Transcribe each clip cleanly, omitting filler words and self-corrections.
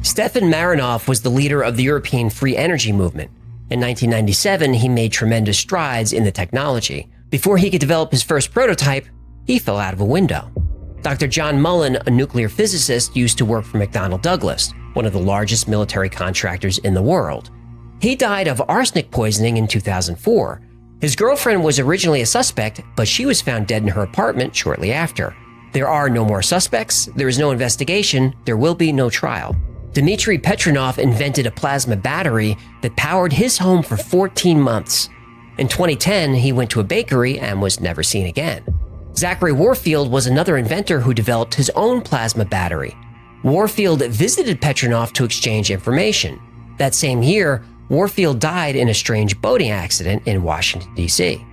Stefan Marinov was the leader of the European free energy movement. In 1997, he made tremendous strides in the technology. Before he could develop his first prototype, he fell out of a window. Dr. John Mullen, a nuclear physicist, used to work for McDonnell Douglas, one of the largest military contractors in the world. He died of arsenic poisoning in 2004. His girlfriend was originally a suspect, but she was found dead in her apartment shortly after. There are no more suspects, there is no investigation, there will be no trial. Dmitry Petronov invented a plasma battery that powered his home for 14 months. In 2010, he went to a bakery and was never seen again. Zachary Warfield was another inventor who developed his own plasma battery. Warfield visited Petronov to exchange information. That same year, Warfield died in a strange boating accident in Washington, D.C.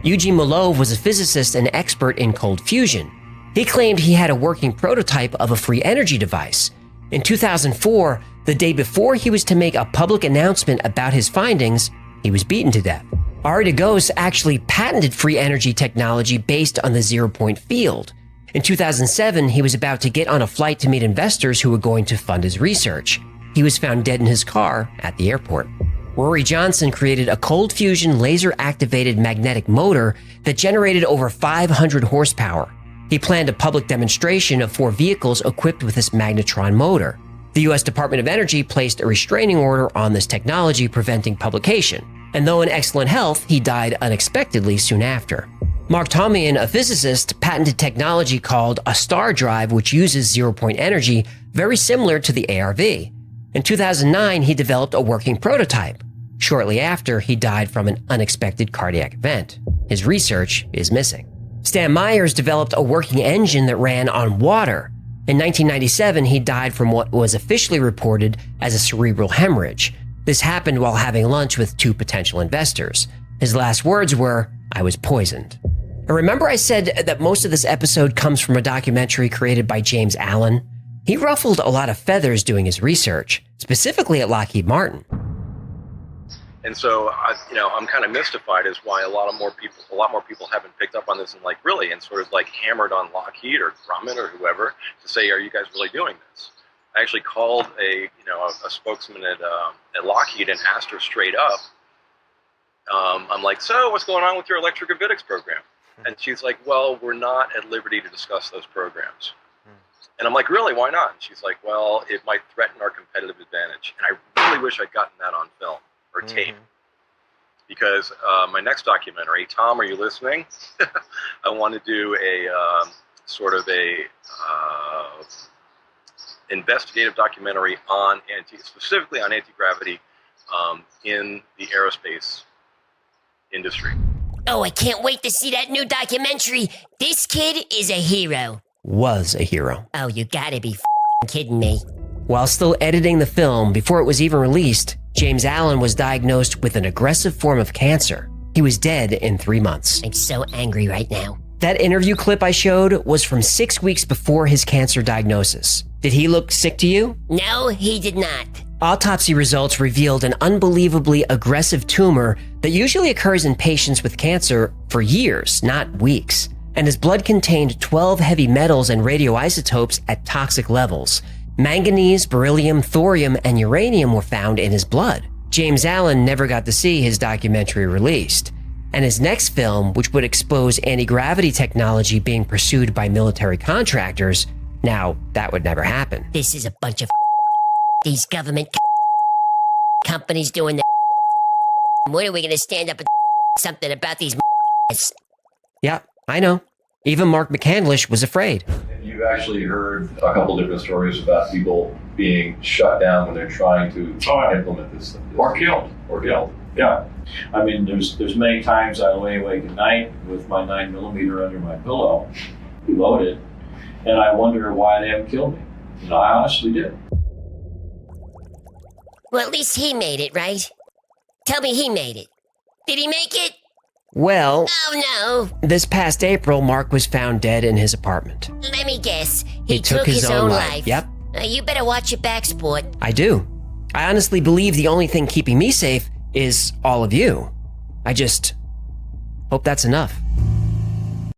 Eugene Molov was a physicist and expert in cold fusion. He claimed he had a working prototype of a free energy device. In 2004, the day before he was to make a public announcement about his findings, he was beaten to death. Ari Dagos actually patented free energy technology based on the zero-point field. In 2007, he was about to get on a flight to meet investors who were going to fund his research. He was found dead in his car at the airport. Rory Johnson created a cold fusion laser-activated magnetic motor that generated over 500 horsepower. He planned a public demonstration of 4 vehicles equipped with this magnetron motor. The U.S. Department of Energy placed a restraining order on this technology, preventing publication. And though in excellent health, he died unexpectedly soon after. Mark Tomian, a physicist, patented technology called a star drive, which uses zero-point energy, very similar to the ARV. In 2009, he developed a working prototype. Shortly after, he died from an unexpected cardiac event. His research is missing. Stan Myers developed a working engine that ran on water. In 1997, he died from what was officially reported as a cerebral hemorrhage. This happened while having lunch with 2 potential investors. His last words were, "I was poisoned." And remember I said that most of this episode comes from a documentary created by James Allen? He ruffled a lot of feathers doing his research, specifically at Lockheed Martin. And so, I'm kind of mystified as why a lot more people haven't picked up on this and sort of hammered on Lockheed or Grumman or whoever to say, are you guys really doing this? I actually called a spokesman at Lockheed and asked her straight up. I'm like, so what's going on with your electrogravistics program? And she's like, well, we're not at liberty to discuss those programs. And I'm like, really, why not? And she's like, well, it might threaten our competitive advantage. And I really wish I'd gotten that on film or tape. Because my next documentary, Tom, are you listening? I want to do a investigative documentary on specifically on anti-gravity in the aerospace industry. Oh, I can't wait to see that new documentary. This kid is a hero. Was a hero. Oh, you gotta be f***ing kidding me. While still editing the film, before it was even released, James Allen was diagnosed with an aggressive form of cancer. He was dead in 3 months. I'm so angry right now. That interview clip I showed was from 6 weeks before his cancer diagnosis. Did he look sick to you? No, he did not. Autopsy results revealed an unbelievably aggressive tumor that usually occurs in patients with cancer for years, not weeks. And his blood contained 12 heavy metals and radioisotopes at toxic levels. Manganese, beryllium, thorium, and uranium were found in his blood. James Allen never got to see his documentary released. And his next film, which would expose anti-gravity technology being pursued by military contractors, now that would never happen. This is a bunch of these government companies doing the when are we going to stand up and something about these Yeah, I know. Even Mark McCandlish was afraid. You've actually heard a couple different stories about people being shut down when they're trying to implement this. Or killed. Yeah. I mean, there's many times I lay awake at night with my 9mm under my pillow, loaded, and I wonder why they haven't killed me. And I honestly did. Well, at least he made it, right? Tell me he made it. Did he make it? Well, oh no. This past April, Mark was found dead in his apartment. Let me guess. He took his own life. Yep. You better watch your back, sport. I do. I honestly believe the only thing keeping me safe is all of you. I just hope that's enough.